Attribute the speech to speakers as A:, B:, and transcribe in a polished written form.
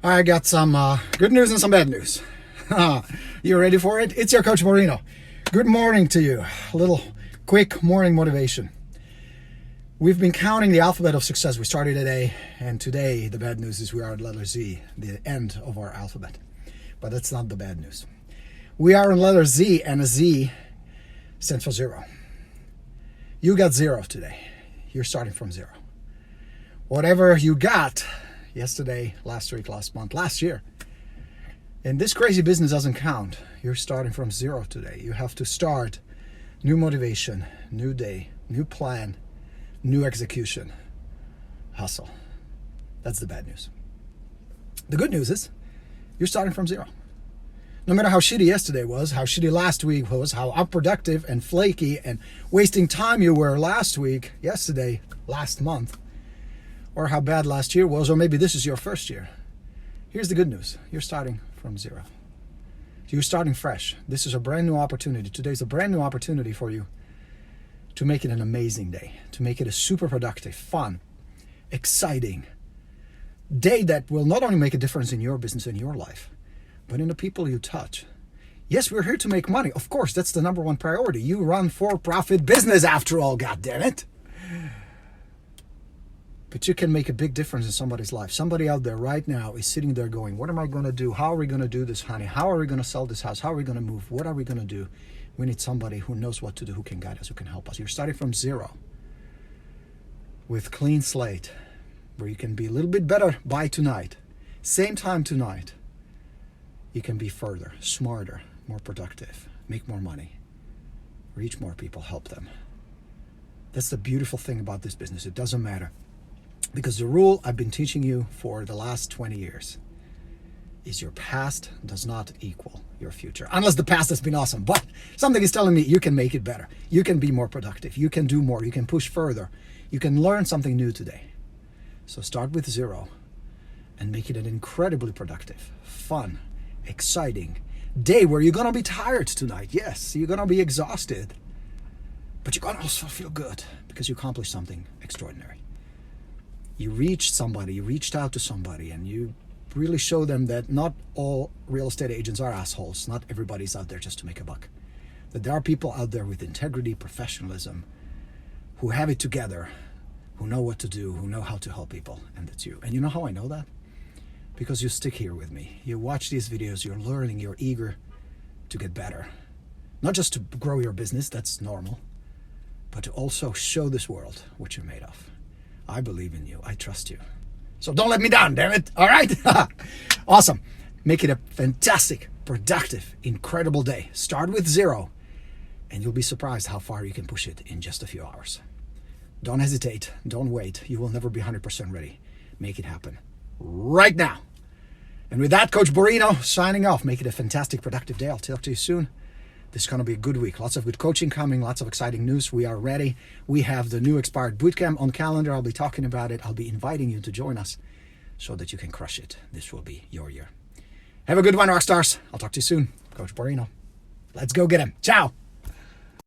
A: I got some good news and some bad news. You ready for it? It's your coach Borino. Good morning to you. A little quick morning motivation. We've been counting the alphabet of success. We started today, and today the bad news is we are at letter Z, the end of our alphabet. But that's not the bad news. We are on letter Z, and a Z stands for zero. You got zero today. You're starting from zero. Whatever you got yesterday, last week, last month, last year, and this crazy business doesn't count. You're starting from zero today. You have to start new motivation, new day, new plan, new execution, hustle. That's the bad news. The good news is you're starting from zero. No matter how shitty yesterday was, how shitty last week was, how unproductive and flaky and wasting time you were last week, yesterday, last month, or how bad last year was, or maybe this is your first year. Here's the good news. You're starting from zero. You're starting fresh. This is a brand new opportunity. Today's a brand new opportunity for you to make it an amazing day, to make it a super productive, fun, exciting day that will not only make a difference in your business and your life, but in the people you touch. Yes, we're here to make money. Of course, that's the number one priority. You run for-profit business after all, goddammit. But you can make a big difference in somebody's life. Somebody out there right now is sitting there going, what am I going to do? How are we going to do this, honey? How are we going to sell this house? How are we going to move? What are we going to do? We need somebody who knows what to do, who can guide us, who can help us. You're starting from zero with clean slate, where you can be a little bit better by tonight. Same time tonight. You can be further, smarter, more productive, make more money, reach more people, help them. That's the beautiful thing about this business. It doesn't matter. Because the rule I've been teaching you for the last 20 years is your past does not equal your future. Unless the past has been awesome. But something is telling me you can make it better. You can be more productive. You can do more. You can push further. You can learn something new today. So start with zero and make it an incredibly productive, fun, exciting day where you're going to be tired tonight. Yes, you're going to be exhausted. But you're going to also feel good because you accomplished something extraordinary. You reached somebody, you reached out to somebody, and you really show them that not all real estate agents are assholes. Not everybody's out there just to make a buck. That there are people out there with integrity, professionalism, who have it together, who know what to do, who know how to help people, and that's you. And you know how I know that? Because you stick here with me. You watch these videos, you're learning, you're eager to get better. Not just to grow your business, that's normal, but to also show this world what you're made of. I believe in you. I trust you. So don't let me down, damn it. All right? Awesome. Make it a fantastic, productive, incredible day. Start with zero, and you'll be surprised how far you can push it in just a few hours. Don't hesitate. Don't wait. You will never be 100% ready. Make it happen right now. And with that, Coach Borino signing off. Make it a fantastic, productive day. I'll talk to you soon. This is going to be a good week. Lots of good coaching coming, lots of exciting news. We are ready. We have the new expired bootcamp on calendar. I'll be talking about it. I'll be inviting you to join us so that you can crush it. This will be your year. Have a good one, rock stars. I'll talk to you soon. Coach Borino. Let's go get him. Ciao.